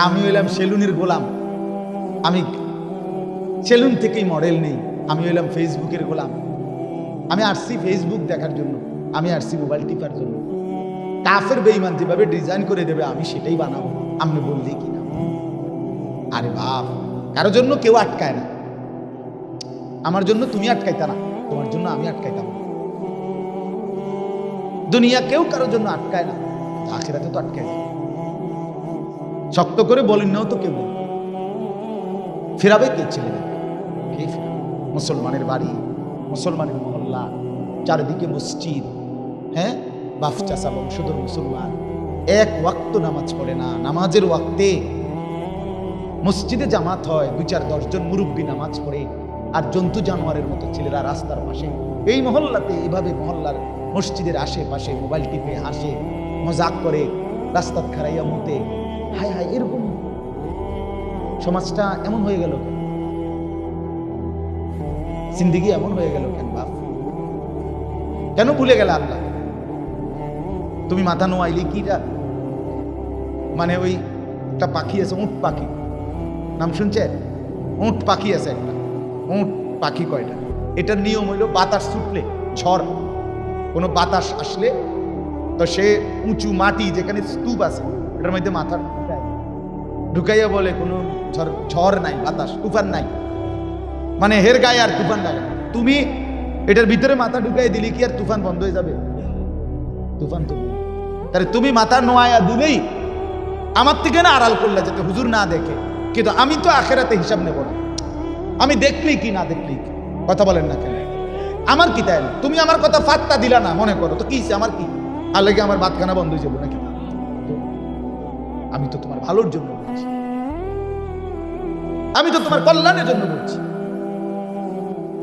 আমি হইলাম সেলুনের গোলাম, আমি সেলুন থেকেই মডেল নেই, আমি হইলাম ফেসবুকের গোলাম। আমি আসছি ফেসবুক দেখার জন্য, আমি আসছি মোবাইল টিপার জন্য। কাফের বেঈমান যেভাবে ডিজাইন করে দেবে আমি সেটাই বানাবো, আপনি বললেই কি না। আরে বাপ, কারোর জন্য কেউ আটকায় না। আমার জন্য তুমি আটকাইতা না, তোমার জন্য আমি আটকাইতাম না। দুনিয়া কেউ কারোর জন্য আটকায় না, আখিরাতে তো আটকায় না। শক্ত করে বলেন নাও তো কেউ ফেরাবে কে? ছেলে কে ফেরাবে? মুসলমানের বাড়ি, মুসলমানের মহল্লা, চারিদিকে মসজিদ, হ্যাঁ, বাপ চাচা বংশধর মুসলমান, এক ওয়াক্ত নামাজ পড়ে না। নামাজের ওয়াক্তে মসজিদে জামাত হয়, 2-4-10 জন মুরব্বী নামাজ পড়ে, আর জন্তু জানোয়ারের মতো ছেলেরা রাস্তার পাশে এই মহল্লাতে এভাবে মহল্লার মসজিদের আশেপাশে মোবাইল টিপে হাসে, মজাক করে, রাস্তাত খারাইয়া মতে। হায় হায়, এরকম সমাজটা এমন হয়ে গেল কেন? জিন্দেগি এমন হয়ে গেল কেন বাপ? কেন ভুলে গেল আল্লাহ? তুমি মাথা নোয়াইলি কিটা, মানে ওই একটা পাখি আছে, উট পাখি, নাম শুনছে? উট পাখি আছে একটা, উট পাখি কয়টা? এটার নিয়ম হইল বাতাস ছুটলে, ঝড়, কোনো বাতাস আসলে তো সে উঁচু মাটি যেখানে স্তূপ আছে এটার মধ্যে মাথা ঢুকাইয়া বলে কোনো ঝড় নাই, বাতাস তুফান নাই, মানে হের গায়ে আর তুফান লাগে। তুমি এটার ভিতরে মাথা ঢুকাই দিলি কি আর তুফান বন্ধ হয়ে যাবে? তুফান তুমি, তাহলে তুমি মাথা নোয়াইয়া দিলেই আমার থেকে না আড়াল করলে যাতে হুজুর না দেখে। কিন্তু আমি তো আখেরাতে হিসাব নেব না, আমি দেখলি কি না দেখলি কি, কথা বলেন না কেন? আমার কি তাই না? তুমি আমার কথা ফাত্তা দিলা না, মনে করো তো কি আমার কি আর লাগে? আমার ভাতখানা বন্ধ হয়ে যাবো নাকি? আমি তো তোমার ভালোর জন্য বলছি, আমি তো তোমার কল্যাণের জন্য বলছি।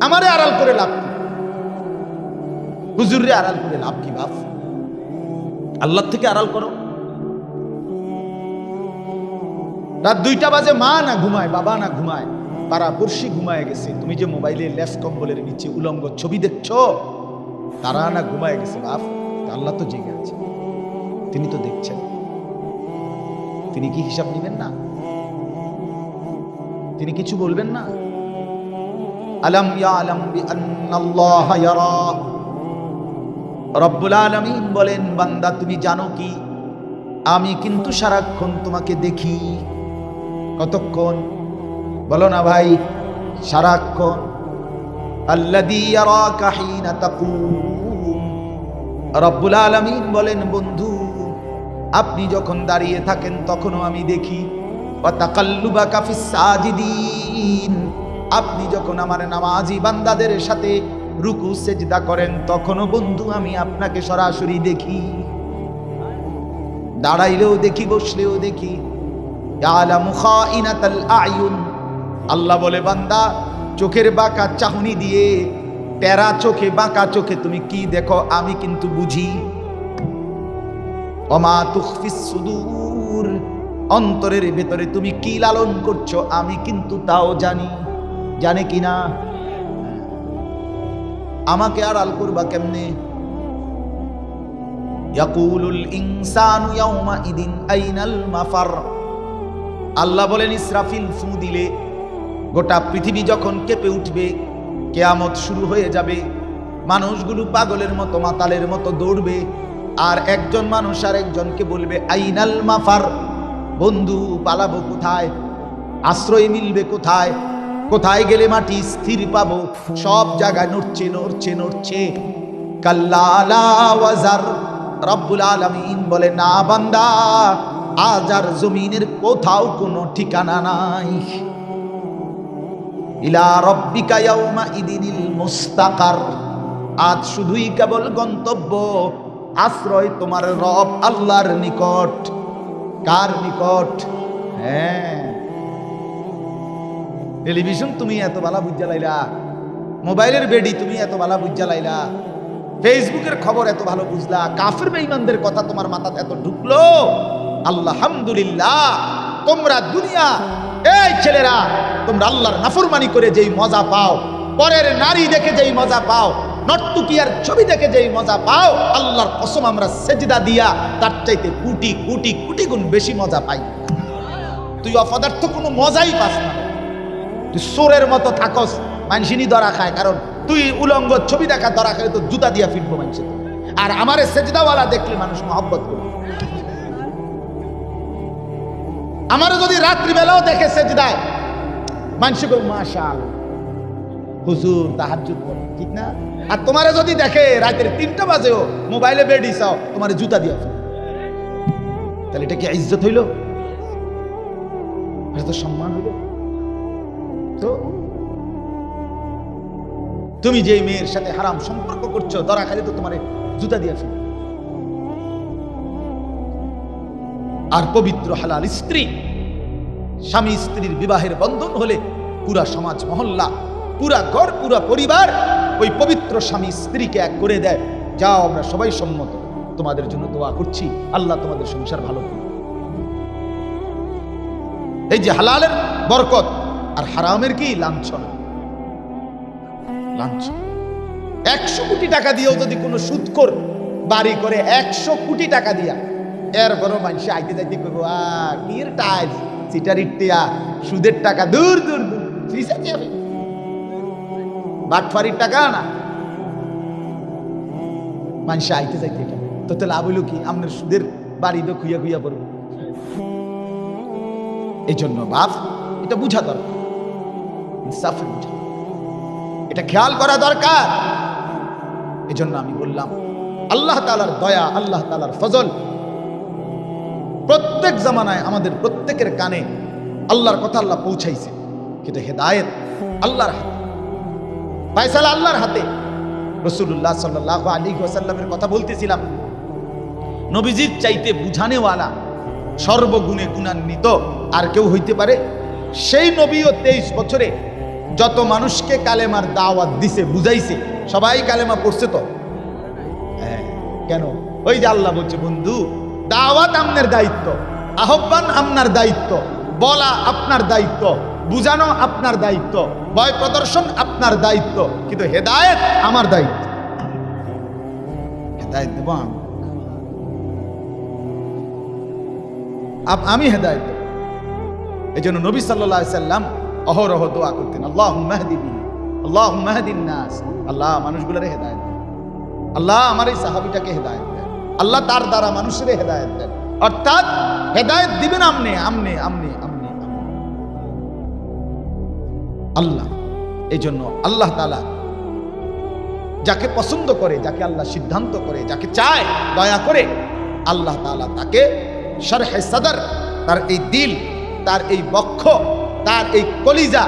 আমারে আড়াল করে লাভ কি? হুজুরে আড়াল করে লাভ কি বাপ? আল্লাহ থেকে আড়াল করো। রাত 2টা বাজে, মা না ঘুমায়, বাবা না ঘুমায়, পাড়া পড়শি ঘুমায় গেছে, তুমি যে মোবাইলে লেফ কম্বলের নিচে উলঙ্গ ছবি দেখছো, তারা না ঘুমায় গেছে বাপ। আল্লাহ তো জেগে আছে, তিনি তো দেখছেন, তিনি কি হিসাব নেবেন না? তিনি কিছু বলবেন না? আলাম ইয়ালাম বিআন্নাল্লাহা ইয়ারা। রব্বুল আলামিন বলেন, বান্দা তুমি জানো কি, আমি কিন্তু সারাক্ষণ তোমাকে দেখি। কতক্ষণ বলো না ভাই? সারাক্ষণ। আল্লাযী ইয়ারাকা হিনা তাকুম। রব্বুল আলামিন বলেন, বন্ধু আপনি যখন দাঁড়িয়ে থাকেন তখনও আমি দেখি। ওয়া তাকাল্লুবাকা ফিস সাজিদিন। আপনি যখন আমার নামাজি বান্দাদের সাথে রুকু সেজদা করেন তখনও বন্ধু আমি আপনাকে সরাসরি দেখি। দাঁড়াইলেও দেখি, বসলেও দেখি। ইয়ালামু খাইনাতাল আয়ুন। আল্লাহ বলে, বান্দা চোখের বাঁকা চাহনি দিয়ে, টেরা চোখে, বাঁকা চোখে তুমি কি দেখো আমি কিন্তু বুঝি। ওমা তুখফিস সুদূর। অন্তরের ভেতরে তুমি কি লালন করছো আমি কিন্তু তাও জানি। জানে কিনা? আমাকে আড়াল করবা কেমনে? ইয়াকুলুল ইনসানু ইয়াউমা ইদিন আইনাল মাফার। আল্লাহ বলেন, ইসরাফিল ফু দিলে গোটা পৃথিবী যখন কেঁপে উঠবে, কিয়ামত শুরু হয়ে যাবে, মানুষগুলো পাগলের মতো মাতালের মতো দৌড়বে, আর একজন মানুষ আর একজনকে বলবে আইনাল মাফার। বন্ধু পালাবো কোথায়? আশ্রয় মিলবে কোথায়? কোথায় গেলে মাটি স্থির পাবো? সব জায়গায় নড়ছে নড়ছে নড়ছে। কাল্লা লা ওয়াজার। রব্বুল আলামিন বলে, না বান্দা, আজ আর জমিনের কোথাও কোনো ঠিকানা নাই। ইলা রব্বিকা ইয়াউমা ইদিনিল মুস্তাকার। আজ শুধুই কেবল গন্তব্য, আশ্রয় তোমার রব আল্লাহর নিকট। কার নিকট? হ্যাঁ, টেলিভিশন তুমি এত বালা বুঝা লাইলা, মোবাইলের বেডি তুমি এত বালা বুঝা লাইলা, ফেসবুকের খবর এত ভালো বুঝলা, কাফের বেঈমানদের কথা তোমার মাথাতে এত ঢুকলো। আলহামদুলিল্লাহ, তোমরা দুনিয়া, এই ছেলেরা, তোমরা আল্লাহর নাফরমানি করে যেই মজা পাও, পরের নারী দেখে যেই মজা পাও, নর্তকিয়ার ছবি দেখে যেই মজা পাও, আল্লাহর কসম আমরা সেজদা দিয়া তার চাইতে কোটি কোটি কোটি গুণ বেশি মজা পাই। তুই অপদার্থ কোনো মজাই পাস না, তুই চোরের মতো থাকস, মানুষিনি ধরা খায়, কারণ তুই উলঙ্গ ছবি দেখা ধরা খায় তো জুতা দিয়া ফিরবো মানুষের। আর আমারে সেজদাওয়ালা দেখলে মানুষ মহব্বত করবে। আমারও যদি রাত্রিবেলাও দেখে সেজদায়, মানুষ বলবে মাশাআল্লাহ হুজুর তাহাজ্জুদ পড়ে, ঠিক না? আর তোমারে যদি দেখে রাতের 3টা বাজেও মোবাইলে বেডি চাও, তোমার জুতা দিয়া ফেলে, তাহলে এটা কি ইজ্জত হইল? এটা তো সম্মান হইল। তো তুমি যে মেয়ের সাথে হারাম সম্পর্ক করছো, ধরা খালি তো তোমার জুতা দিয়া ফেলে। আর পবিত্র হালাল স্ত্রী, স্বামী স্ত্রীর বিবাহের বন্ধন হলে পুরা সমাজ মহল্লা, পুরা ঘর, পুরা পরিবার ওই পবিত্র স্বামী স্ত্রীকে এক করে দেয়। যাও আমরা সবাই সম্মত, তোমাদের জন্য দোয়া করছি, আল্লাহ তোমাদের সংসার ভালো করুন। এই যে হালালের বরকত আর হারামের কি লাঞ্ছনা, লাঞ্ছনা। 100 কোটি টাকা দিয়েও যদি কোনো সুদখোর বাড়ি করে, 100 কোটি টাকা দিয়া, এর বড় মানুষ আইতে যাইতে করবো কির টাইলস সিটারির টিয়া সুদের টাকা, দূর দূর দূর ফিসাতে হবে, বাটফারির টাকা না মানুষ আইতে যাইতে। এটা তো লাভ হইল কি? আপনার সুদের বাড়ি তো খুইয়া খুইয়া পড়বে। এই জন্য বাপ এটা বুঝা দরকার, ইনসাফের বুঝা, এটা খেয়াল করা দরকার। এই জন্য আমি বললাম আল্লাহ তাআলার দয়া, আল্লাহ তাআলার ফজল প্রত্যেক জামানায় আমাদের প্রত্যেকের কানে আল্লাহর কথা আল্লাহ পৌঁছাইছে। কিন্তু হেদায়েত আল্লাহর হাতে, ফয়সালা আল্লাহর হাতে। রাসূলুল্লাহ সাল্লাল্লাহু আলাইহি ওয়াসাল্লামের কথা বলতেছিলাম, নবীজির চাইতে বুঝানেওয়ালা, সর্বগুণে গুণান্বিত আর কেউ হইতে পারে? সেই নবীও 23 বছরে যত মানুষকে কালেমার দাওয়াত দিছে, বুঝাইছে, সবাই কালেমা পড়ছে তো? হ্যাঁ, কেন? ওই যে আল্লাহ বলছে, বন্ধু দাওয়াত আপনার দায়িত্ব, আহ্বান আপনার দায়িত্ব, বলা আপনার দায়িত্ব, বুঝানো আপনার দায়িত্ব, ভয় প্রদর্শন আপনার দায়িত্ব, কিন্তু হেদায়েত আমার দায়িত্ব। হেদায়েত দেব আমি, হেদায়েত দেব। এই জন্য নবী সাল্লাল্লাহু আলাইহি সাল্লাম অহরহ দোয়া করতেন, আল্লাহুম্মা হদিনি, আল্লাহুম্মা হদিন নাস, আল্লাহ মানুষগুলোরে হেদায়েত দেন, আল্লাহ আমার এই সাহাবীটাকে হেদায়েত দেন, আল্লাহ তার দ্বারা মানুষের হেদায়েত দেন। অর্থাৎ হেদায়েত দিবেন আমনে আমনে আমনে আমনে আল্লাহ। এই জন্য আল্লাহ তাআলা যাকে পছন্দ করে, যাকে আল্লাহ সিদ্ধান্ত করে, যাকে চায় দয়া করে, আল্লাহ তাআলা তাকে শরহে সদর, তার এই দিল, তার এই বক্ষ, তার এই কলিজা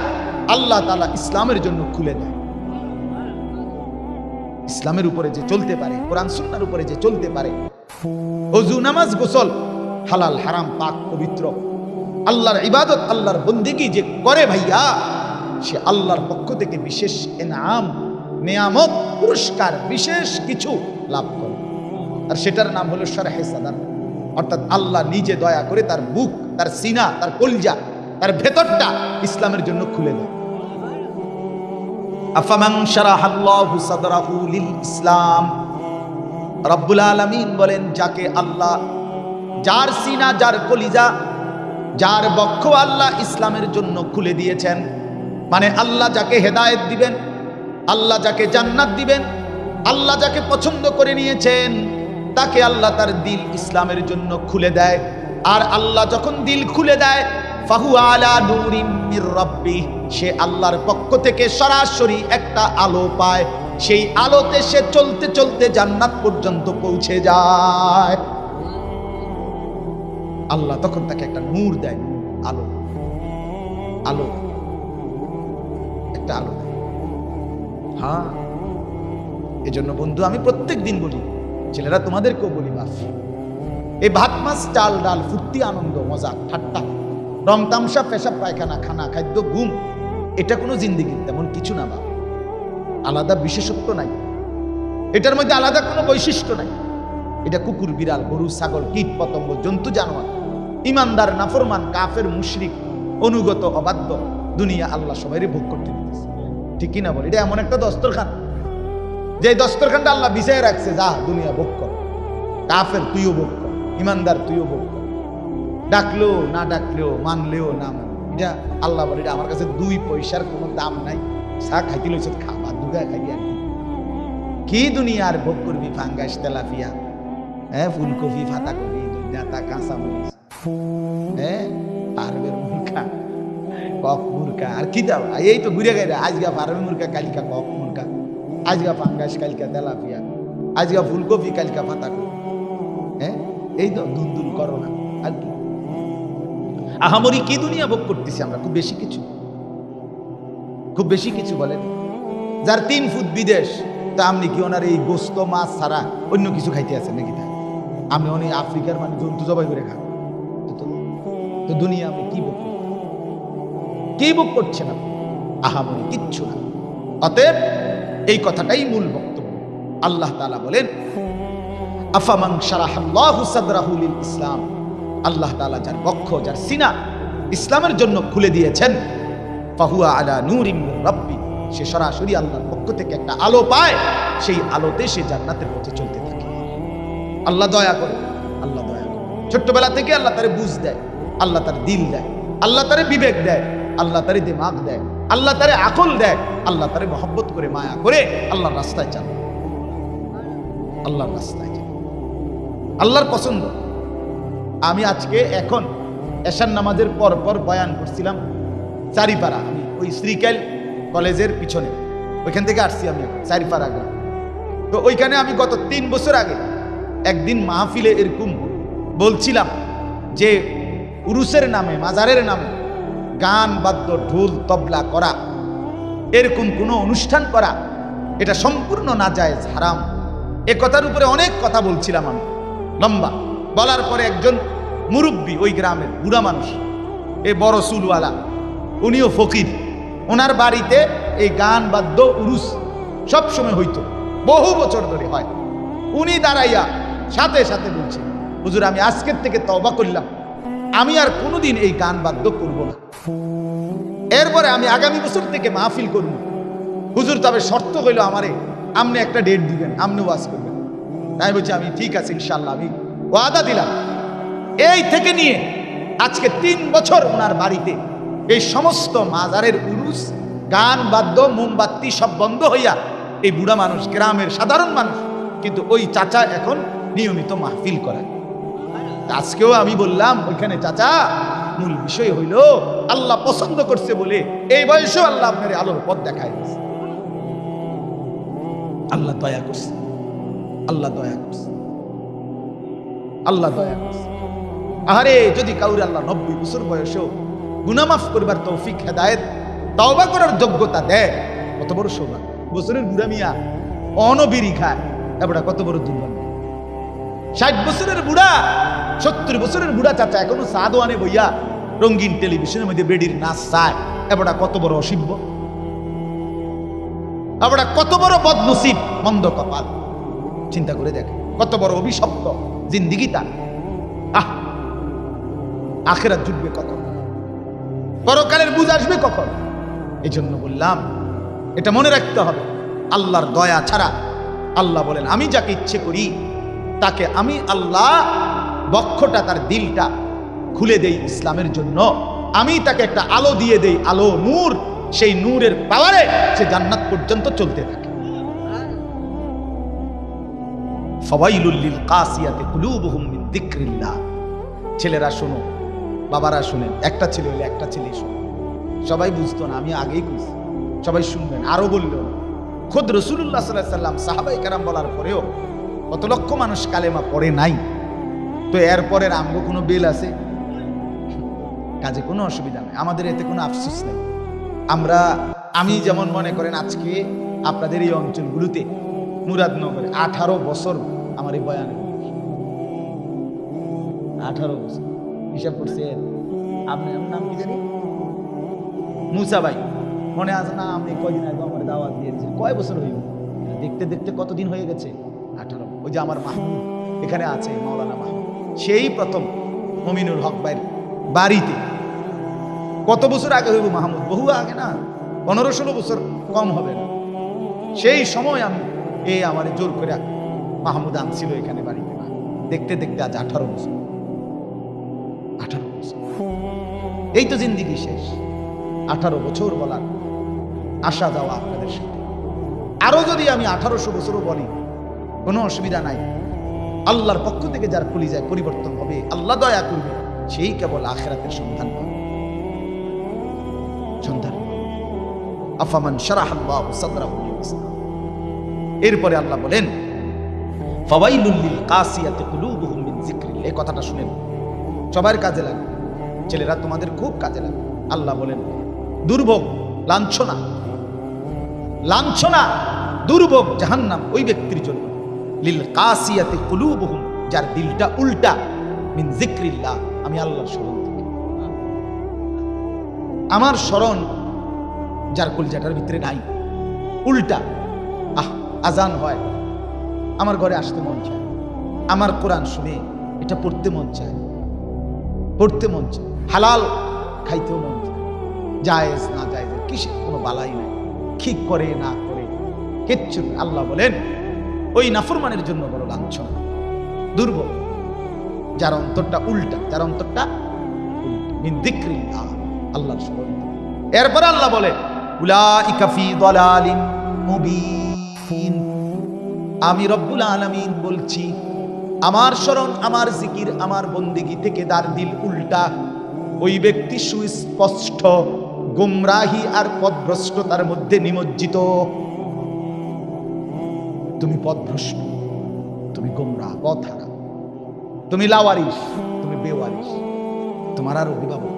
আল্লাহ তাআলা ইসলামের জন্য খুলে দেয়। ইসলামের উপরে যে চলতে পারে, কোরআন সুন্নাহর উপরে যে চলতে পারে, ওযু নামাজ গোসল হালাল হারাম পাক পবিত্র, আল্লাহর ইবাদত, আল্লাহর বন্দেগী যে করে ভাইয়া, সে আল্লাহর পক্ষ থেকে বিশেষ ইনাম, নিয়ামত, পুরস্কার, বিশেষ কিছু লাভ করে। আর সেটার নাম হলো শরহে সদর। অর্থাৎ আল্লাহ নিজে দয়া করে তার বুক, তার সিনা, তার কলজা, তার ভেতরটা ইসলামের জন্য খুলে দেয়। আফামান শারাহাল্লাহু সাদরাহু লিল ইসলাম, রব্বুল আলামিন বলেন, যাকে আল্লাহ, যার সিনা, যার কলিজা, যার বক্ষ আল্লাহ ইসলামের জন্য খুলে দিয়েছেন, মানে আল্লাহ যাকে হেদায়েত দিবেন, আল্লাহ যাকে জান্নাত দিবেন, আল্লাহ যাকে পছন্দ করে নিয়েছেন, তাকে আল্লাহ তার দিল ইসলামের জন্য খুলে দেয়। আর আল্লাহ যখন দিল খুলে দেয়, ফাহু আলা নূরিম মির রাব্বিহ, সে আল্লাহর পক্ষ থেকে সরাসরি একটা আলো পায়। সেই আলোতে সে চলতে চলতে জান্নাত পর্যন্ত পৌঁছে যায়। আল্লাহ তখন তাকে একটা নূর দেয়, আলো, আলো, একটা আলো দেয়। হ্যাঁ, এজন্য বন্ধু আমি প্রত্যেক দিন বলি, ছেলেরা তোমাদেরকেও বলি, বাস এই ভাত মাছ চাল ডাল, ফুর্তি, আনন্দ, মজা, ঠাট্টা, রং তামসা, পেশাব পায়খানা, খানা খাদ্য, ঘুম, এটা কোনো জিন্দেগি তেমন কিছু না বাবা। আলাদা বিশেষত্ব নাই, এটার মধ্যে আলাদা কোনো বৈশিষ্ট্য নাই। এটা কুকুর, বিড়াল, গরু, ছাগল, কীট পতঙ্গ, জন্তু জানোয়ার, ইমানদার, নাফরমান, কাফের, মুশরিক, অনুগত, অবাধ্য, দুনিয়া আল্লাহ সবাইরে ভোগ করতে দিতেছে, ঠিক কিনা বল? এটা এমন একটা দস্তরখান, যে দস্তরখানটা আল্লাহ বিছায় রাখছে, যা দুনিয়া ভোগ কর, কাফের তুইও ভোগ কর, ইমানদার তুইও ভোগ কর। ডাকলেও না ডাকলেও, মানলেও না মানলেও, এটা আল্লাহ বলে এটা আমার কাছে 2 পয়সার কোনো দাম নাই। চা খাইতে লইছ খা, বা দুগা খাইবি আর কি দুনিয়ার ভোগ করবি? ফাঙ্গাস, তেলাপিয়া, হ্যাঁ, ফুলকপি, ফাতাকপি, দুনিয়াতা, কাঁচামরিচ, হ্যাঁ, পারবের মুরগা, কক মুরগা, আর কি দাও? এই তো ঘুরে গেলে আজগা পারবের মুরগা, কালিকা কক মুরগা, আজগা ফাঙ্গাস, কালিকা তেলাপিয়া, আজগা ফুলকপি, কালিকা ফাতাকপি, হ্যাঁ, এই তো দুল করো না। আর কি আহামরি কি দুনিয়া ভোগ করতেছি আমরা? খুব বেশি কিছু, খুব বেশি কিছু বলেন। যার 3 ফুট বিদেশ, তা আপনি কি ওনার এই গোস্ত মাছ ছাড়া অন্য কিছু খাইতে আছেন নাকি? তা আপনি অনেক আফ্রিকার মানে জন্তু জবাই করে খান। তো দুনিয়া আপনি কি ভোগ করছেন? কি ভোগ করছেন আপনি? আহামরি কিচ্ছু না। অতএব এই কথাটাই মূল বক্তব্য। আল্লাহ তাআলা বলেন, আফামান শারাহাল্লাহু সাদরাহু লিল ইসলাম, আল্লাহ তাআলা যার বক্ষ, যার সিনা ইসলামের জন্য খুলে দিয়েছেন, ফাহুয়া আলা নূরিম মির রাব্বি, সে সরাসরি আল্লাহর পক্ষ থেকে একটা আলো পায়, সেই আলোতে সে জান্নাতের পথে চলতে থাকে। আল্লাহ দয়া করে, আল্লাহ দয়া করে। ছোট্টবেলা থেকে আল্লাহ তারে বুঝ দেয়, আল্লাহ তার দিল দেয়, আল্লাহ তারে বিবেক দেয়, আল্লাহ তারে দিমাগ দেয়, আল্লাহ তারে আকল দেয়, আল্লাহ তারে মহব্বত করে, মায়া করে আল্লাহর রাস্তায় চালায়, আল্লাহর রাস্তায় চালায়, আল্লাহর পছন্দ। আমি আজকে এখন এশার নামাজের পর পর বয়ান করছিলাম চারিপাড়া, আমি ওই শ্রীকাইল কলেজের পিছনে, ওইখান থেকে আসছি আমি চারিপাড়া গ্রাম। তো ওইখানে আমি গত 3 বছর আগে একদিন মাহফিলে এরকম বলছিলাম যে উরুসের নামে, মাজারের নামে গান, বাদ্য, ঢোল, তবলা করা, এরকম কোনো অনুষ্ঠান করা, এটা সম্পূর্ণ নাজায়েজ, হারাম। এ কথার উপরে অনেক কথা বলছিলাম আমি লম্বা। বলার পরে একজন মুরব্বী, ওই গ্রামের বুড়া মানুষ, এ বড় চুলওয়ালা, উনিও ফকির, ওনার বাড়িতে এই গান, বাদ্য, উরুস সবসময় হইতো, বহু বছর ধরে হয়। উনি দাঁড়াইয়া সাথে সাথে বলছেন, হুজুর আমি আজকের থেকে তওবা করলাম, আমি আর কোনোদিন এই গান বাদ্য করব না, এরপরে আমি আগামী বছর থেকে মাহফিল করব। হুজুর তবে শর্ত হইল আমারে আপনি একটা ডেট দিবেন, আপনি ওয়াজ করবেন। তাই বলছি আমি ঠিক আছে ইনশাল্লাহ, আমি ওয়াদা দিলাম। এই থেকে নিয়ে আজকে 3 বছর ওনার বাড়িতে এই সমস্ত মাজারের উরুস, গান, বাদ্য, মোমবাতি সব বন্ধ হইয়া এই বুড়া মানুষ, গ্রামের সাধারণ মানুষ, কিন্তু ওই চাচা এখন নিয়মিত মাহফিল করেন। আজকেও আমি বললাম ওইখানে, চাচা মূল বিষয় হইল আল্লাহ পছন্দ করছে বলে এই বয়সেও আল্লাহ আপনার আলোর পথ দেখায় দিয়েছে। আল্লাহ দয়া করছে, আল্লাহ দয়া করছে, আল্লাহ দয়া করছে। আরে যদি কাউরে আল্লাহ 90 বছর বয়সেও গুনাহ মাফ করবার তৌফিক, হেদায়েত, তওবা করার যোগ্যতা দেয়, কত বড় সৌভাগ্য। বছরের বুড়া মিয়া অনবিরি খায়, এবারে কত বড় দুর্ভাগ্য। 60 বছরের বুড়া, 70 বছরের বুড়া চাচা এখনো সাদওয়ানে বইয়া রঙিন টেলিভিশনের মধ্যে বেডির নাচ চায়, এবারে কত বড় অসিব্য, এবারে কত বড় বদনসিব, মন্দ কপাল। চিন্তা করে দেখ কত বড় অভিশপ্ত জিন্দিগি তার। আখিরাত জুটবে কখন? পরকালের বুঝ আসবে কখন? এই জন্য বললাম এটা মনে রাখতে হবে, আল্লাহর দয়া ছাড়া, আল্লাহ বলেন আমি যাকে ইচ্ছে করি তাকে আমি আল্লাহ বক্ষটা, তার দিলটা খুলে দেই ইসলামের জন্য, আমি তাকে একটা আলো দিয়ে দেই, আলো, নূর, সেই নূরের পাওয়ারে সে জান্নাত পর্যন্ত চলতে থাকে। ফাওয়াইলুল লিল কাসিয়াতি কুলুবুহুম মিন যিকরিল্লাহ। ছেলেরা শোনো, বাবারা শুনেন, একটা ছেলে হলে একটা ছেলেই শোনো। সবাই বুঝতো না, আমি আগেই কইছি, সবাই শুনবেন। আরো বলল খুদ রাসূলুল্লাহ সাল্লাল্লাহু আলাইহি ওয়াসাল্লাম, সাহাবায়ে কেরাম বলার পরেও কত লক্ষ মানুষ কালেমা পড়ে নাই, তো এরপরের আমগো কোনো বেল আছে? কাজে কোনো অসুবিধা নেই, আমাদের এতে কোনো আফসোস নেই। আমি যেমন মনে করেন আজকে আপনাদের এই অঞ্চলগুলোতে মুরাদনগরে 18 বছর আমার এই বয়ানে, 18 বছর হিসাব করছেন। আপনার নাম কি জানি? মুসা ভাই, মনে আছে না? আপনি কয়দিন আগে আমার দাওয়াত দিয়েছেন, কয় বছর হইল? দেখতে দেখতে কতদিন হয়ে গেছে? 18। ওই যে আমার মাহমুদ এখানে আছে, মাওলানা মাহমুদ, সেই প্রথম মমিনুল হক ভাইয়ের বাড়িতে কত বছর আগে হইব? মাহমুদ বহু আগে না, 15-16 বছর কম হবে না। সেই সময় আমি আমার জোর করে মাহমুদ আনছিল এখানে বাড়িতে, দেখতে দেখতে আজ 18 বছর। 18 বছর, এই তো জিন্দিগি শেষ। 18 বছর বলার আশা যাওয়া আপনাদের সাথে। আরো যদি আমি 1800 বছরও বলি কোনো অসুবিধা নাই। আল্লাহর পক্ষ থেকে যার কলিজায় পরিবর্তন হবে, আল্লাহ দয়া করবে, সেই কেবল আখিরাতের সন্ধান পাবে। সন্ধান আফামান শারাহাল্লাহু সাদরাহু লিল ইসলাম। এরপরে আল্লাহ বলেন ফাওয়াইলুল লিল কাসিয়াতি কুলুবুহুম মিন যিকরিল্লাহ। এই কথাটা শুনেন, সবার কাজে লাগে, ছেলেরা তোমাদের খুব কাজে লাগে। আল্লাহ বলেন দুর্ভোগ, লাঞ্ছনা, লাঞ্ছনা, দুর্ভোগ, জাহান্নাম ওই ব্যক্তির জন্য, লিল কাসিয়াতি কুলুবুহুম, যার দিলটা উল্টা, মিন যিকরিল্লাহ, আমি আল্লাহর স্মরণ থেকে। আমার স্মরণ যার কলিজাটার ভিতরে নাই, উল্টা। আজান হয়, আমার ঘরে আসতে মন চায়, আমার কোরআন শুনে এটা পড়তে মন চায়, পড়তে মন চায়, হালাল খাইতেও মন চায়, জায়েজ না জায়েজ কিসের কোনো বালাই নাই, ঠিক করে না করে কিচ্ছু। আল্লাহ বলেন ওই নাফরমানের জন্য বড় লাঞ্ছনা, দুর্বল, যার অন্তরটা উল্টা, যার অন্তরটা মিন যিকরিল্লাহ, আল্লাহর স্মরণ। এরপরে আল্লাহ বলেন উলাইকা ফি দালালিন মুবিন। আমি রব্বুল আলামিন বলছি, আমার স্মরণ, আমার জিকির, আমার বন্দেগী থেকে যার দিল উল্টা, ওই ব্যক্তি সুস্পষ্ট গুমরাহি আর পথভ্রষ্টতার মধ্যে নিমজ্জিত। তুমি পথভ্রষ্ট, তুমি গুমরাহ, পথহারা, তুমি লাওয়ারিস, তুমি বেওয়ারিস, তোমার আর অভিভাবক,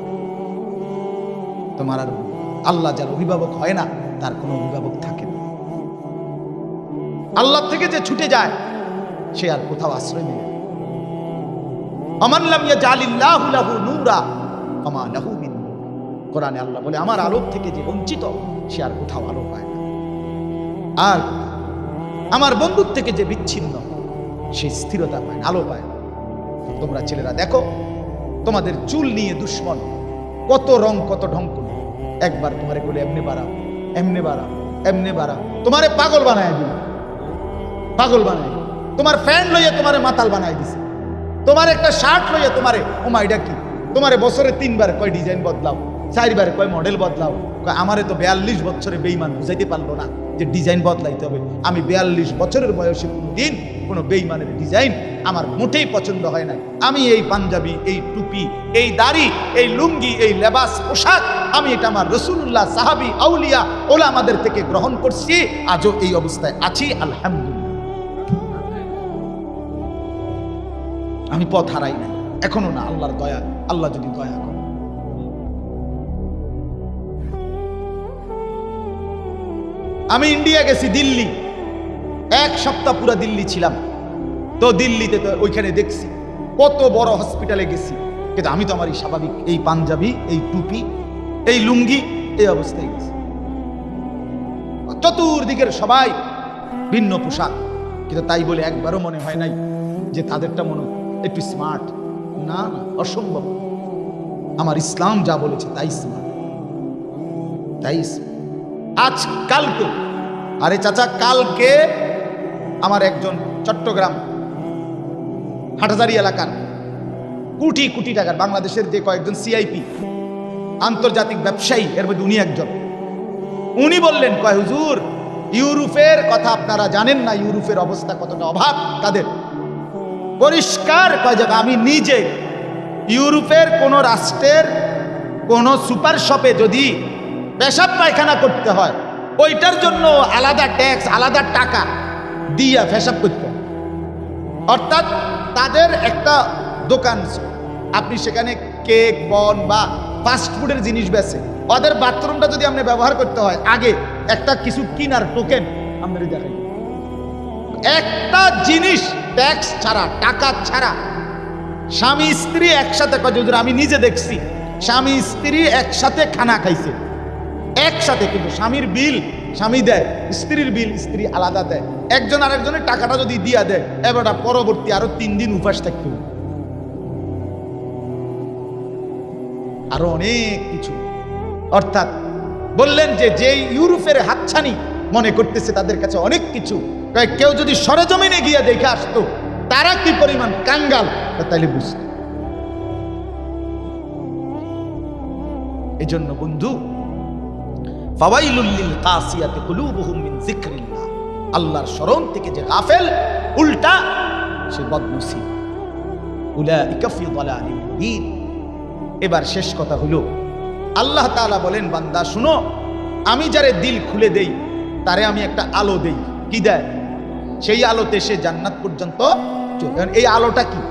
তোমার আর আল্লাহ যার অভিভাবক হয় না তার কোনো অভিভাবক থাকে না। আল্লাহ থেকে যে ছুটে যায় সে আর কোথাও আশ্রয় নেবে। আমান লাম ইয়াজালিল্লাহু লাহু নূরা ফামা লাহু মিন নূর। কোরআনে আল্লাহ বলে আমার আলোক থেকে যে বঞ্চিত সে আর কোথাও আলো পায় না। আর আমার বন্ধুর থেকে যে বিচ্ছিন্ন সে স্থিরতা পায় না, আলো পায় না। তোমরা ছেলেরা দেখো, তোমাদের চুল নিয়ে দুশ্মন, কত রং কত ঢং করে, একবার তোমারে বলে এমনি বাড়াও, এমনি বাড়াও, এমনি বাড়াও, তোমারে পাগল বানায় দিল, পাগল বানায়। তোমার ফ্যান লইয়া তোমারে মাতাল বানাই দিছে, তোমার একটা শার্ট লইয়া তোমারে, ওমা এটা কি, তোমারে বছরে 3 বার কয় ডিজাইন বদলাও, 4 বার কয় মডেল বদলাও। আমারে তো 42 বছরে বেঈমান বুঝাইতে পারলো না যে ডিজাইন বদলাইতে হবে। আমি 42 বছরের বয়সে কোনদিন কোনো বেঈমানের ডিজাইন আমার মোটেই পছন্দ হয় না। আমি এই পাঞ্জাবি, এই টুপি, এই দাড়ি, এই লুঙ্গি, এই লেবাস পোশাক, আমি এটা আমার রাসূলুল্লাহ, সাহাবী, আউলিয়া, ওলামাদের থেকে গ্রহণ করছি, আজও এই অবস্থায় আছি, আলহামদুলিল্লাহ। আমি পথ হারাই নাই, এখনো না, আল্লাহর দয়া, আল্লাহ যদি দয়া করে। আমি ইন্ডিয়া গেছি, দিল্লি, 1 সপ্তাহ পুরো দিল্লি ছিলাম। তো দিল্লিতে তো ওইখানে দেখছি কত বড় হসপিটালে গেছি, কিন্তু আমি তো আমার এই স্বাভাবিক এই পাঞ্জাবি, এই টুপি, এই লুঙ্গি, এই অবস্থায় গেছি। চতুর্দিকের সবাই ভিন্ন পোশাক, কিন্তু তাই বলে একবারও মনে হয় নাই যে তাদেরটা মনে একটু স্মার্ট। না না, অসম্ভব। আমার ইসলাম যা বলেছে তাই স্মার্ট, তাই। আজ কালকে, আরে চাচা, কালকে আমার একজন চট্টগ্রাম হাটহাজারী এলাকার কোটি কোটি টাকার বাংলাদেশের যে কয়েকজন সিআইপি আন্তর্জাতিক ব্যবসায়ী, এর মধ্যে উনি একজন, উনি বললেন, কয় হুজুর, ইউরোপের কথা আপনারা জানেন না, ইউরোপের অবস্থা কতটা অভাব তাদের। পরিষ্কার কয় জায়গা, আমি নিজে ইউরোপের কোন রাষ্ট্রের কোন সুপার শপে যদি পেশাব পায়খানা করতে হয়, ওইটার জন্য আলাদা ট্যাক্স, আলাদা টাকা দিয়া পেশাব করতে হয়। অর্থাৎ তাদের একটা দোকান, আপনি সেখানে কেক, বন বা ফাস্ট ফুডের জিনিস বেচে, ওদের বাথরুমটা যদি আপনি ব্যবহার করতে হয়, আগে একটা কিছু কিনার টোকেন আপনাদের দেখাই, একটা জিনিস ট্যাক্স ছাড়া, টাকা ছাড়া। স্বামী স্ত্রী একসাথে, আমি নিজে দেখছি, স্বামী স্ত্রী একসাথে খানা খাইছে, একসাথে, কিন্তু স্বামীর বিল স্বামী দেয়, স্ত্রীর বিল স্ত্রী আলাদা দেয়। একজন আরেকজনের টাকাটা যদি দিয়া দেয়, এবার পরবর্তী আরো 3 দিন উপাস থাকতে হবে। আরো অনেক কিছু। অর্থাৎ বললেন যে যে ইউরোপের হাতছানি মনে করতেছে তাদের কাছে অনেক কিছু, কেউ যদি সরেজমিনে গিয়ে দেখে আসতো তারা কি পরিমাণ কাঙ্গাল, তাইলে বুঝতো। এজন্য বন্ধু, ফাওয়াইলুল লিল কাসিয়াতি কুলুবুহুম মিন যিকরিল্লাহ, আল্লাহর স্মরণ থেকে যে গাফেল, উল্টা সে বদনসিব, উলাইকা ফি দালালিন মুবিন। এবার শেষ কথা হলো, আল্লাহ তাআলা বলেন, বান্দা শুনো, আমি যারে দিল খুলে দেই তারে আমি একটা আলো দেই। কি দেয়? সেই আলোতে সে জান্নাত পর্যন্ত চলে। এই আলোটা কি?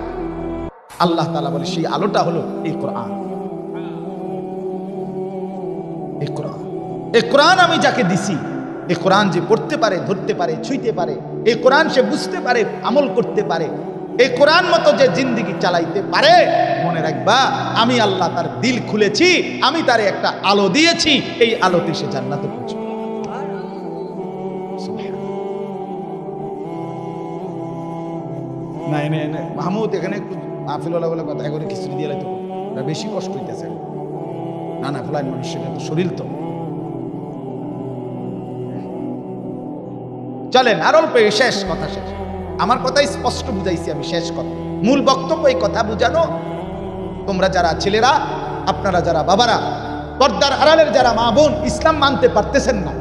আল্লাহ তাআলা বলে সেই আলোটা হলো এই কোরআন। এই কোরআন, এই কোরআন আমি যাকে দিছি, এই কোরআন যে পড়তে পারে, ধরতে পারে, ছুঁইতে পারে, এই কোরআন সে বুঝতে পারে, আমল করতে পারে, এই কোরআন মতো যে জিন্দেগি চালাইতে পারে, মনে রাখবা আমি আল্লাহ তার দিল খুলেছি, আমি তারে একটা আলো দিয়েছি, এই আলোতে সে জান্নাতে পৌঁছবে। নাই নাই নাই মাহমুদ, এখানে একটু মাহফিলওয়ালা বলে কথা করে খিচুড়ি দিয়ে লাইতে বেশি কষ্ট হইতেছে। না না, ফ্লাইন মানুষের তো শরীর তো। চলেন আর অল্প, শেষ কথা শেষ। আমার কথাই স্পষ্ট বুঝাইছি আমি, শেষ কথা, মূল বক্তব্য এই কথা বুঝানো। তোমরা যারা ছেলেরা, আপনারা যারা বাবারা, পর্দার আড়ালের যারা মা বোন ইসলাম মানতে পারতেছেন না,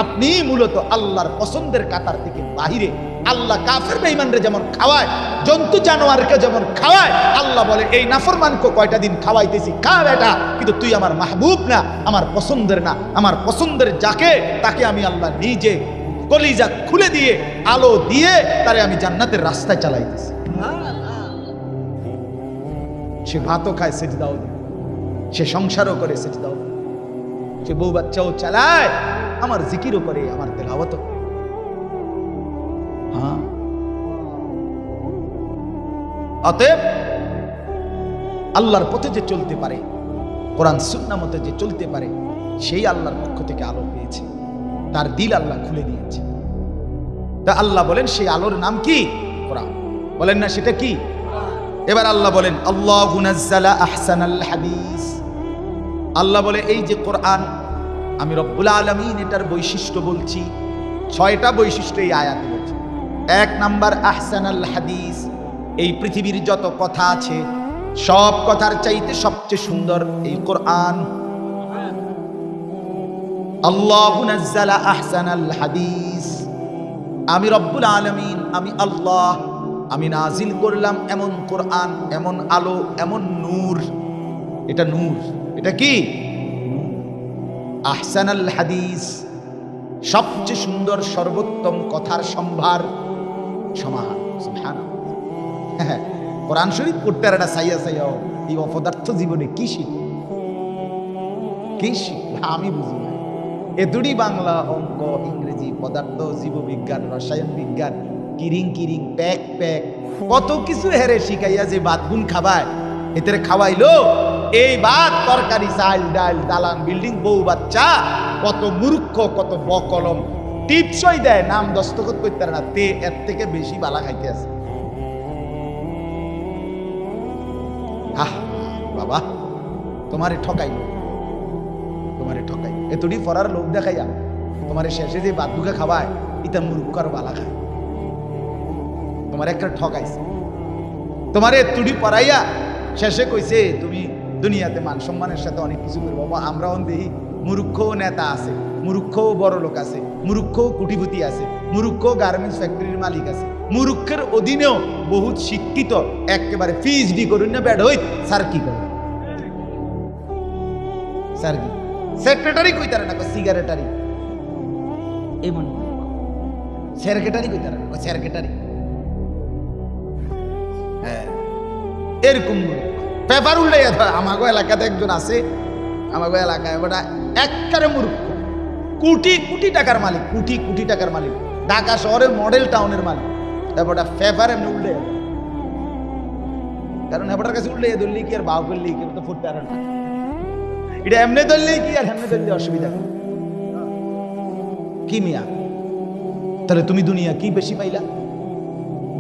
আপনি মূলত আল্লাহর পছন্দের কাতার থেকে বাহিরে। আল্লাহ কাফের বেঈমানরে যেমন খাওয়ায়, জন্তু জানোয়ারকে যেমন খাওয়ায়, আল্লাহ বলে এই নাফরমানকে কয়টা দিন খাওয়াইতেছি, খা বেটা, কিন্তু তুই আমার মাহবুব না, আমার পছন্দের না। আমার পছন্দের যাকে, তাকে আমি আল্লাহ নিজে কলিজা খুলে দিয়ে, আলো দিয়ে তারে আমি জান্নাতের রাস্তায় চালাইতেছি। সে ভাতও খায়, সেজদাও দেয়, সে সংসারও করে, সেজদাও দেয়, সে বউ বাচ্চাও চালায়, আমার জিকিরও করে, আমার তেলাওয়াতও করে। হ্যাঁ, অতএব আল্লাহর পথে যে চলতে পারে, কোরআন সুন্নাহ মতে যে চলতে পারে, সেই আল্লাহর পক্ষ থেকে আলো পেয়েছে, তার দিল আল্লাহ খুলে দিয়েছে। তা আল্লাহ বলেন সেই আলোর নাম কি? কোরআন। বলেন না সেটা কি? এবার আল্লাহ বলেন, আল্লাহু নাজ্জালা আহসানাল হাদিস। আল্লাহ বলে এই যে কোরআন, আমি রব্বুল আলামিন এটার বৈশিষ্ট্য বলছি, 6টা বৈশিষ্ট্য এই আয়াতে বলছি। 1 নাম্বার আহসানাল হাদিস, এই পৃথিবীর যত কথা আছে সব কথার চাইতে সবচেয়ে সুন্দর এই কোরআন। আল্লাহু নাজ্জালা আহসানাল হাদিস, আমি রব্বুল আলামিন, আমি আল্লাহ, আমি নাজিল করলাম এমন কোরআন, এমন আলো, এমন নূর। এটা নূর, এটা কি? আহসানাল হাদিস, সবচেয়ে সুন্দর সর্বোত্তম কথার সম্ভার, সমাহার। সুবহানাল্লাহ। কোরআন শরীফ পড়তে আর একটা সাইয়া সাইয়া এই অপদার্থ জীবনে কি শিখি, কি শিখি আমি বুঝি না। এতুড়ি বাংলা, অঙ্ক, ইংরেজি, পদার্থ, জীববিজ্ঞান, রসায়ন বিজ্ঞান, কিরিং কিরিং, প্যাক প্যাক, কত কিছু হেরে শিখাইয়া যে ভাত গুণ খাবায়, এদের খাওয়াইলো এই ভাত, তরকারি, চাল ডাল, দালান বিল্ডিং, বউ বাচ্চা, কত মূর্খ, কত বকলম, টিপসই দেয়, নাম দস্তখত করতে পারে না, তে এর থেকে বেশি বালা খাইতে আছে। বাবা তোমারে ঠকাইলো, তোমারে ঠকাই, এতটি ফরার লোক দেখাইয়া তোমারে শেষে যে বাদ দুঃখে খাওয়ায়, এটা মূর্খ আর বালা খায়। তোমার একটা ঠকাইছে, তোমারে এতটি পড়াইয়া শেষে কইছে তুমি দুনিয়াতে মান সম্মানের সাথে অনেক কিছু করবো। বাবা আমরা দেখি মূর্খ নেতা আছে, মূর্খ বড় লোক আছে, মূর্খ কোটিপতি আছে, মূর্খ গার্মেন্টস ফ্যাক্টরির মালিক আছে, মূর্খের অধীনেও বহুত শিক্ষিত একেবারে পিএইচডি করুন না ব্যাড হই, স্যার কি করে, স্যার কি সেক্রেটারি কইতারে না, সিগারেটারি, এমন সেক্রেটারি কইতারে না, সেক্রেটারি। হ্যাঁ, এরকম পেপার উল্টাইয়া ধর। আমাগো এলাকাতে একজন আছে, আমাগো এলাকায় ওটা একবারে মূর্খ, কোটি কোটি টাকার মালিক, কোটি কোটি টাকার মালিক, ঢাকা শহরের মডেল টাউনের মালিক। তারপর পেপার এমনি উল্টে, কারণ এবারটার কাছে উল্টে ধরলি কি আর বাউ করলি কি তো ফুটতে আর না, এটা এমনি ধরলেই কি আর এমনি ধরলে অসুবিধা কি মিয়া? তাহলে তুমি দুনিয়া কি বেশি পাইলা?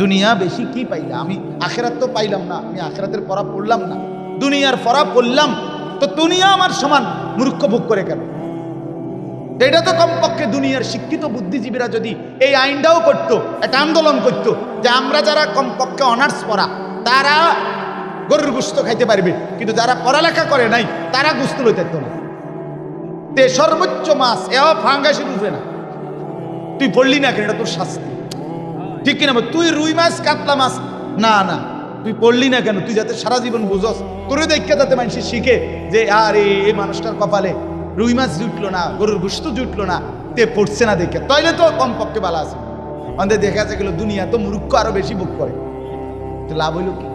দুনিয়া বেশি কি পাইলা? আমি আখেরাত তো পাইলাম না, আমি আখেরাতের পড়া পড়লাম না, দুনিয়ার পড়া পড়লাম, তো দুনিয়া আমার সমান মূর্খ ভোগ করে কেন? এটা তো কমপক্ষে দুনিয়ার শিক্ষিত বুদ্ধিজীবীরা যদি এই আইনটাও করতো, একটা আন্দোলন করতো যে আমরা যারা কমপক্ষে অনার্স পড়া, তারা গরুর গোশত খাইতে পারবে, কিন্তু যারা পড়ালেখা করে নাই তারা গোশত লইতে পারতো না। তে সর্বোচ্চ মাছ এও ফাঙ্গাসের উপরে না, তুই পড়লি না কেন, এটা তোর শাস্তি, ঠিক কিনা? তুই রুই মাছ কাতলা মাছ না না, তুই পড়লি না কেন? তুই যাতে সারা জীবন বুঝস, তোরে দেখে যাতে মানুষ শিখে যে আরে এই মানুষটার কপালে রুই মাছ জুটলো না, গরুর গোশত জুটলো না, তে পড়ছে না দেখে, তাইলে তো কমপক্ষে ভালো আছে। আমাদের দেখা যাচ্ছে গেল দুনিয়া তো মূর্খ আরো বেশি বুক করে, তো লাভ হইল কি?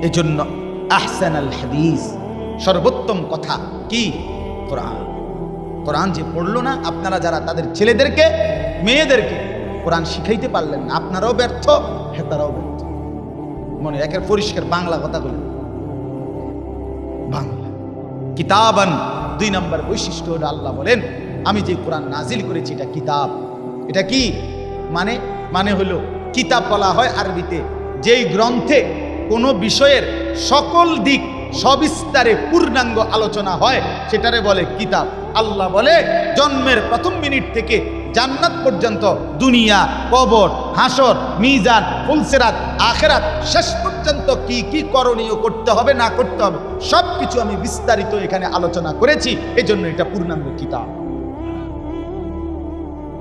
এই জন্য আহসানুল হাদিস, সর্বোত্তম কথা কি? কোরআন। কোরআন যে পড়লো না, আপনারা যারা তাদের ছেলেদেরকে মেয়েদেরকে কোরআন শিখাইতে পারলেন না, আপনারাও ব্যর্থ, হেতারাও ব্যর্থ। মনে একের পরিষ্কার বাংলা কথা বলি, বাংলা কিতাবান। 2 নম্বর বৈশিষ্ট্য হলো আল্লাহ বলেন আমি যে কোরআন নাজিল করেছি এটা কিতাব। এটা কি মানে? মানে হলো কিতাব বলা হয় আরবিতে যেই গ্রন্থে কোনো বিষয়ের সকল দিক সবিস্তারে পূর্ণাঙ্গ আলোচনা হয় সেটারে বলে কিতাব। আল্লাহ বলে জন্মের প্রথম মিনিট থেকে জান্নাত পর্যন্ত, দুনিয়া, কবর, হাসর, মিজান, ফুলসিরাত, আখিরাত শেষ পর্যন্ত কি কি করণীয় করতে হবে না করতে হবে সবকিছু আমি বিস্তারিত এখানে আলোচনা করেছি, এজন্য এটা পূর্ণাঙ্গ কিতাব।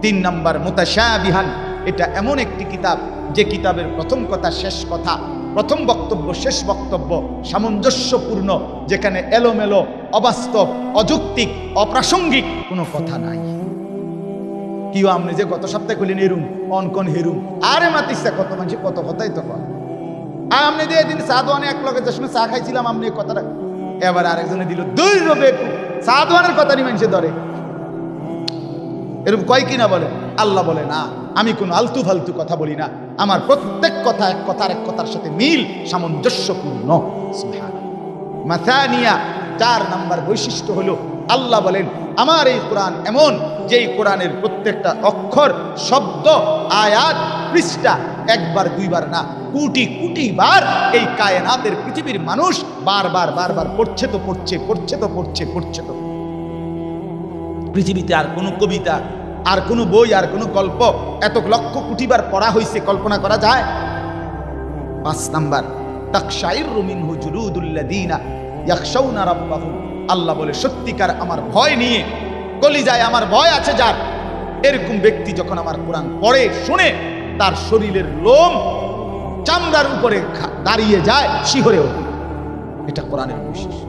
3 নম্বর মুতাশাবিহান, এটা এমন একটি কিতাব যে কিতাবের প্রথম কথা শেষ কথা, প্রথম বক্তব্য শেষ বক্তব্য সামঞ্জস্যপূর্ণ, যেখানে এলোমেলো, অবাস্তব, অযৌক্তিক, অপ্রাসঙ্গিক কোনো কথা নাই। কি আপনি যে গত সপ্তাহে খুলেন এরুম অনকন হেরুম, আরে মাতিসা কত মানুষ কত কথাই তো কর। আর আপনি দিয়ে দিন চা দোয়ানে এক লগে যে সময় চা খাইছিলাম আপনি কথাটা, এবার আরেকজনে দিল 2 রবে চা দোয়ানের কথা নি মানুষে ধরে, এরকম কয় কিনা বলে? আল্লাহ বলে না, আমি কোনো আলতু ফালতু কথা বলি না, আমার প্রত্যেক কথা এক কথার এক কথার সাথে মিল, সামঞ্জস্যপূর্ণ। সুবহানাল্লাহ। মাসানিয়া, 4 নম্বর বৈশিষ্ট্য হলো আল্লাহ বলেন আমার এই কোরআন এমন যে এই কোরআনের প্রত্যেকটা অক্ষর, শব্দ, আয়াত, পৃষ্ঠা একবার দুইবার না, কোটি কোটি বার এই কায়নাতের পৃথিবীর মানুষ বারবার বারবার পড়ছে তো পড়ছে, পড়ছে তো পড়ছে, পড়ছে তো। পৃথিবীতে আর কোনো কবিতা, আর কোনো বই, আর কোনো গল্প এত লক্ষ কোটিবার পড়া হয়েছে কল্পনা করা যায়? 5 নাম্বার তাকশাইরু মিনহু জুলুদুল্লাযীনা ইয়াখশাউনা রাব্বাহুম, আল্লাহ বলে সত্যিকার আমার ভয় নিয়ে কলিজায় আমার ভয় আছে যার, এরকম ব্যক্তি যখন আমার কোরআন পড়ে শুনে তার শরীরের লোম চামড়ার উপরে দাঁড়িয়ে যায়, শিহরে ওঠে। এটা কোরআনের বৈশিষ্ট্য।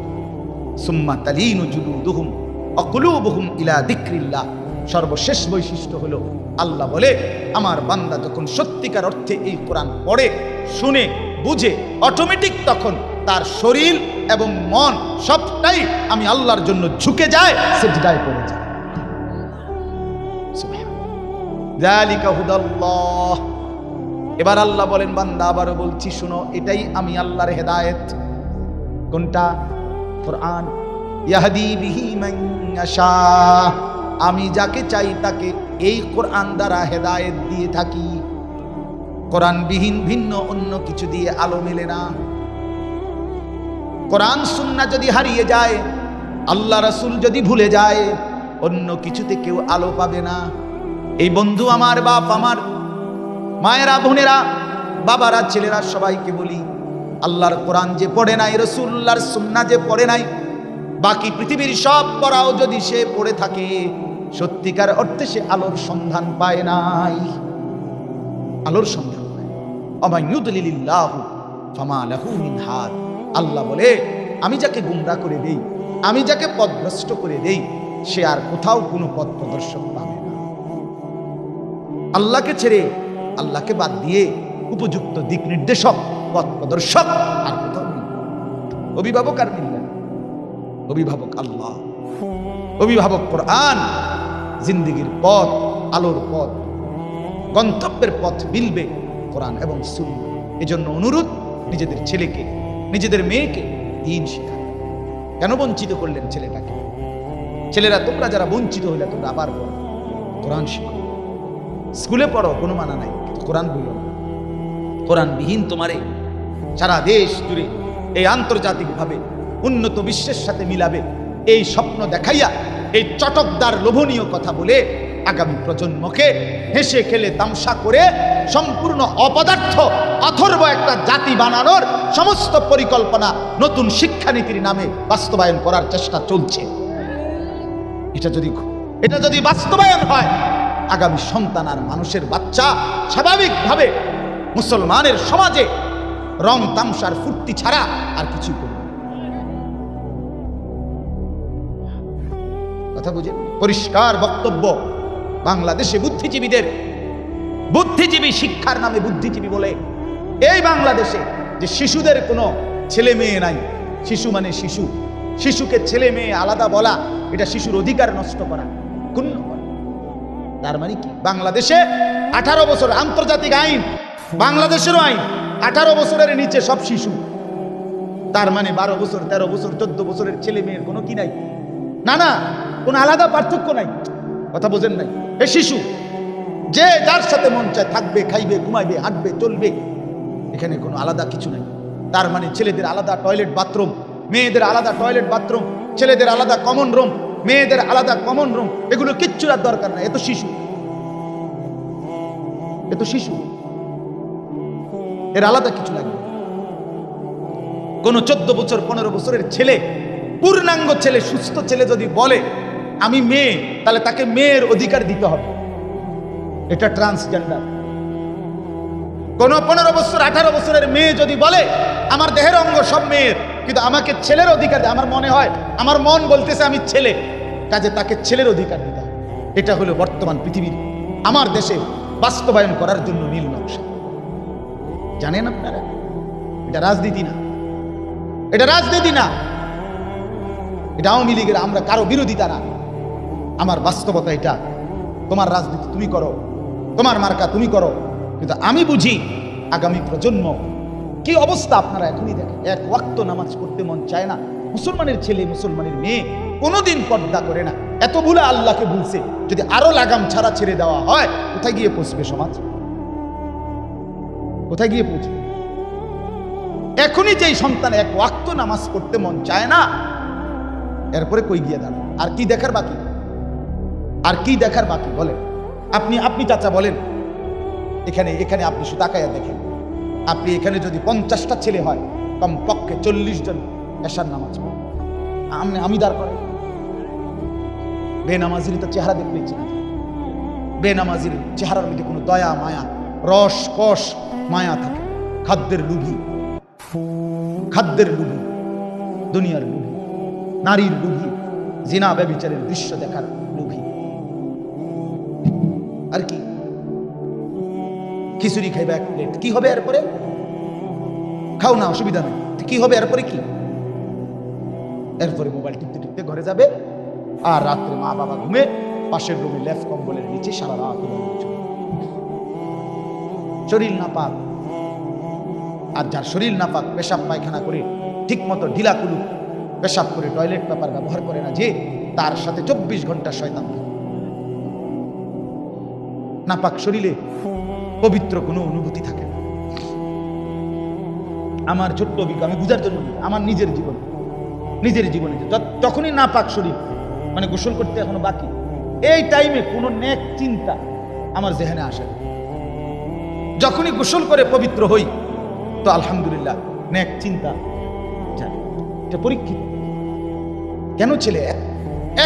সুম্মা তালিনু জুলুদুহুম ওয়া কুলুবুহুম ইলা যিকরিল্লাহ, সর্বশেষ বৈশিষ্ট্য হলো আল্লাহ বলে আমার বান্দা যখন সত্যিকার অর্থে এই কোরআন পড়ে শুনে বুঝে, অটোমেটিক তখন তার শরীর এবং মন সবটাই আমি আল্লাহর জন্য ঝুঁকে যায়, সিজদায় পড়ে যায়। যালিকা হুদাল্লাহ। এবার আল্লাহ বলেন বান্দা আবারও বলছি শুনো, এটাই আমি আল্লাহর হেদায়েত। কোনটা? কোরআন। ইয়াহদি বিহি মান ইয়াশা, আমি যাকে চাই তাকে এই কোরআন দ্বারা হেদায়েত দিয়ে থাকি। কোরআন বিহীন ভিন্ন অন্য কিছু দিয়ে আলো মেলে না। কোরআন সুন্নাহ যদি হারিয়ে যায়, আল্লাহ রাসূল যদি ভুলে যায়, অন্য কিছুতে কেউ আলো পাবে না। এই বন্ধু আমার, বাপ আমার, মায়েরা, বোনেরা, বাবারা, ছেলেরা, সবাইকে বলি আল্লাহর কোরআন যে পড়ে নাই, রাসূলুল্লাহর সুন্নাহ যে পড়ে নাই, বাকি পৃথিবীর সব পড়াও যদি সে পড়ে থাকে, সত্যিকার অর্থে সে আলোর সন্ধান পায় নাই। আলোর সন্ধান পায়। ওয়া ইউদলিলিল্লাহু ফামা লাহু মিন হাদ, আল্লাহ বলে আমি যাকে গুমরা করে দেই, আমি যাকে পথভ্রষ্ট করে দেই, সে আর কোথাও কোনো পথ প্রদর্শক পাবে না। আল্লাহকে ছেড়ে, আল্লাহকে বাদ দিয়ে উপযুক্ত দিক নির্দেশক, পথ প্রদর্শক আর কোথাও নেই। অভিভাবক আর মিলবে না। অভিভাবক আল্লাহ, অভিভাবক কোরআন। জিন্দেগির পথ, আলোর পথ, গন্তব্যের পথ মিলবে কোরআন এবং সুন্নাহ। এজন্য অনুরোধ, নিজেদের ছেলেকে, নিজেদের মেয়েকে দ্বীন শেখান। কেন বঞ্চিত করলেন ছেলেটাকে? ছেলেরা তোমরা যারা বঞ্চিত হইলে তোমরা আবার পড়ো, কোরআন শিখো। স্কুলে পড়ো, কোনো মানা নাই, কিন্তু কোরআন বইল না। কোরআন বিহীন তোমারে সারা দেশ জুড়ে এই আন্তর্জাতিকভাবে উন্নত বিশ্বের সাথে মিলাবে এই স্বপ্ন দেখাইয়া, এই চটকদার লোভনীয় কথা বলে আগামী প্রজন্মকে হেসে খেলে তামসা করে সম্পূর্ণ অপদার্থ অথর্ব একটা জাতি বানানোর সমস্ত পরিকল্পনা নতুন শিক্ষানীতির নামে বাস্তবায়ন করার চেষ্টা চলছে। এটা যদি বাস্তবায়ন হয়, আগামী সন্তান আর মানুষের বাচ্চা স্বাভাবিকভাবে মুসলমানের সমাজে রং তামসার ফুর্তি ছাড়া আর কিছু করবে না। কথা বুঝেন? পরিষ্কার বক্তব্য বাংলাদেশে বুদ্ধিজীবী শিক্ষার নামে বুদ্ধিজীবী বলে এই বাংলাদেশে যে শিশুদের কোনো ছেলে মেয়ে নাই, শিশু মানে শিশুকে ছেলে মেয়ে আলাদা বলা, এটা শিশুর অধিকার নষ্ট করা, ক্ষুণ্ণ করা। তার মানে কি? বাংলাদেশে 18 বছর আন্তর্জাতিক আইন, বাংলাদেশেরও আইন, 18 বছরের নিচে সব শিশু। তার মানে 12 বছর, 13 বছর, 14 বছরের ছেলে মেয়ের কোনো কি নাই? না, কোনো আলাদা পার্থক্য নাই। কথা বোঝেন নাই? এ শিশু, যে যার সাথে মন চায় থাকবে, খাইবে, ঘুমাইবে, হাঁটবে, চলবে, এখানে কোনো আলাদা কিছু নাই। তার মানে ছেলেদের আলাদা টয়লেট বাথরুম, মেয়েদের আলাদা টয়লেট বাথরুম, ছেলেদের আলাদা কমন রুম, মেয়েদের আলাদা কমন রুম, এগুলো কিচ্ছু আর দরকার নাই। এ তো শিশু, এর আলাদা কিছু লাগবে। কোন 14 বছর 15 বছরের ছেলে, পূর্ণাঙ্গ ছেলে, সুস্থ ছেলে যদি বলে আমি মেয়ে, তাহলে তাকে মেয়ের অধিকার দিতে হবে। এটা ট্রান্সজেন্ডার। কোন 15 বছর 18 বছরের মেয়ে যদি বলে আমার দেহের অঙ্গ সব মেয়ের, কিন্তু আমাকে ছেলের অধিকার দেয়, আমার মনে হয়, আমার মন বলতেছে আমি ছেলে, কাজে তাকে ছেলের অধিকার দিতে হবে। এটা হলো বর্তমান পৃথিবীর, আমার দেশে বাস্তবায়ন করার জন্য নীল নকশা। জানেন আপনারা? এটা রাজনীতি না, এটা আওয়ামী লীগের আমরা কারো বিরোধিতা না। আমার বাস্তবতা এটা। তোমার রাজনীতি তুমি করো, তোমার মার্কা তুমি করো, কিন্তু আমি বুঝি আগামী প্রজন্ম কি অবস্থা। আপনারা এখনই দেখেন, এক ওয়াক্ত নামাজ পড়তে মন চায় না। মুসলমানের ছেলে, মুসলমানের মেয়ে কোনোদিন পর্দা করে না। এত ভুলে আল্লাহকে ভুলছে। যদি আরো লাগাম ছাড়া ছেড়ে দেওয়া হয়, কোথায় গিয়ে পৌঁছবে সমাজ? কোথায় গিয়ে পৌঁছবে? এখনই যেই সন্তান এক ওয়াক্ত নামাজ পড়তে মন চায় না, এরপরে কই গিয়ে দাঁড়ান? আর কি দেখার বাকি বলেন? আপনি চাচা বলেন, এখানে আপনি শুধু তাকায়া দেখেন, আপনি এখানে যদি 50টা ছেলে হয়, কমপক্ষে 40 জন এশার নামাজ পড়ে। আমি দাঁড় করে বেনামাজির তো চেহারা দেখলেই চিনা যায়। বেনামাজির চেহারার মধ্যে কোনো দয়া, মায়া, রস, কষ, মায়া থাকে। খাদ্যের লুভি, দুনিয়ার লুভি, নারীর লুভি, জিনা ব্যভিচারের দৃশ্য দেখার লুভি। আর কি? খিচুড়ি খাইবে 1 প্লেট, কি হবে এরপরে? খাও না, অসুবিধা নেই। কি হবে এরপরে? কি এরপরে? মোবাইল টিপতে ঘরে যাবে, আর রাত্রে মা বাবা ঘুমে পাশের রুমে লেফ কম্বলের নিচে সারা রাত শরীর নাপাক। আর যার শরীর নাপাক, পেশাব পায়খানা করে ঠিক মতো ঢিলা কুলু পেশাব করে টয়লেট পেপার ব্যবহার করে না, যে তার সাথে 24 ঘন্টা শয়তান থাকে। নাপাক শরীরে পবিত্র কোনো অনুভূতি থাকে না। আমার ছোট্ট অভিজ্ঞতা, আমি বুঝার জন্য, আমার নিজের জীবনে যখনই নাপাক শরীর, মানে গোসল করতে এখনো বাকি, এই টাইমে কোনো নেক চিন্তা আমার জেহেনে আসে না। যখনই গোসল করে পবিত্র হই, তো আলহামদুলিল্লাহ নেক চিন্তা যায়। এটা পরীক্ষিত। কেন ছেলে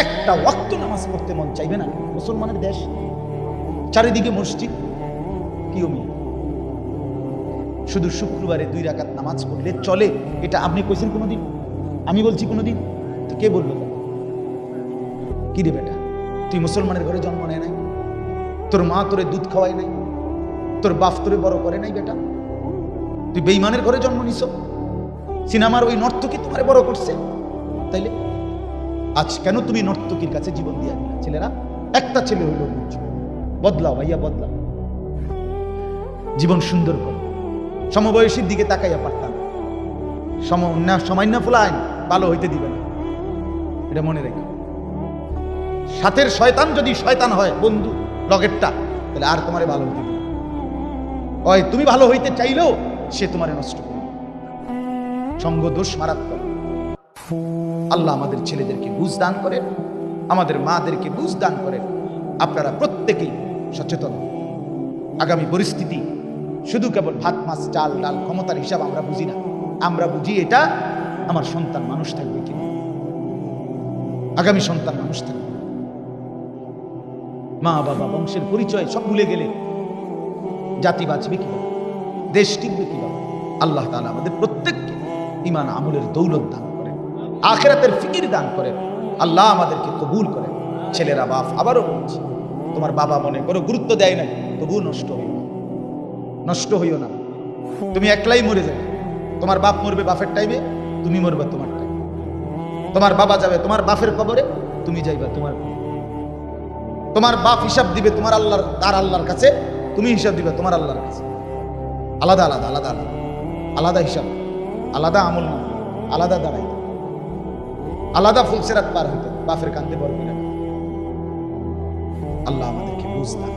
একটা ওয়াক্ত নামাজ পড়তে মন চাইবে না? মুসলমানের দেশ, চারিদিকে মসজিদ, কি অমিয়া? শুধু শুক্রবারে 2 রাকাত নামাজ পড়লে চলে, এটা আপনি কইছেন কোনোদিন? আমি বলছি কোনোদিন? তো কে বললো? কি রে বেটা, তুই মুসলমানের ঘরে জন্ম নেয় নাই? তোর মা তোরে দুধ খাওয়ায় নাই? তোর বাপ তোরে বড় করে নাই? বেটা, তুই বেঈমানের ঘরে জন্ম নিছ। সিনেমার ওই নর্তকী তোমারে বড় করছে। তাইলে আজ কেন তুমি নর্তকীর কাছে জীবন দিয়ে দিলা? ছেলেরা, একটা ছেলে হইল, বদলাও ভাইয়া, বদলাও, জীবন সুন্দর করো। সমবয়সীর দিকে তাকাইয়া পারতাম, সামান্য ফুলাইন ভালো হইতে দিবে না, এটা মনে রেখো। সাথের শয়তান যদি শয়তান হয়, বন্ধু লগেরটা, তাহলে আর তোমারে ভালো হইতে দিবে না। ওই তুমি ভালো হইতে চাইলেও সে তোমারে নষ্ট করবে। সঙ্গ দোষ মারাত্মক। আল্লাহ আমাদের ছেলেদেরকে বুঝ দান করেন, আমাদের মাদেরকে বুঝ দান করেন। আপনারা প্রত্যেকেই সচেতন। আগামী পরিস্থিতি শুধু কেবল ভাত মাছ চাল ডাল ক্ষমতার হিসাব আমরা বুঝি না, আমরা বুঝি এটা আমার সন্তান মানুষ থাকবে কিনা, আগামী সন্তান মানুষ থাকবে। মা বাবা বংশের পরিচয় সব ভুলে গেলে জাতি বাঁচবে কিভাবে, দেশ টিকবে কিভাবে? আল্লাহ তাআলা আমাদের প্রত্যেককে ঈমান আমলের দৌলত দান করেন, আখিরাতের ফিকির দান করেন। আল্লাহ আমাদেরকে কবুল করেন। ছেলেরা বাপ, আবারও বলছি, তোমার বাবা মনে করো গুরুত্ব দেয় নাই, তবু নষ্ট হইও না, নষ্ট হইও না। তুমি একলাই মরে যাবে, তোমার বাপ মরবে বাপের টাইমে, তুমি মরবে তোমার টাইমে। তোমার বাবা যাবে তোমার বাপের কবরে, তুমি যাইবা তোমার। তোমার বাপ হিসাব দিবে তোমার আল্লাহর, তার আল্লাহর কাছে, তুমি হিসাব দিবে তোমার আল্লাহর কাছে। আলাদা আলাদা আলাদা আলাদা আলাদা হিসাব, আলাদা আমল না, আলাদা দাঁড়াই, আলাদা ফুলসেরাত পার হইতে বাপের কান্দে বড় করে। আল্লাহ আমাদেরকে বুঝ দান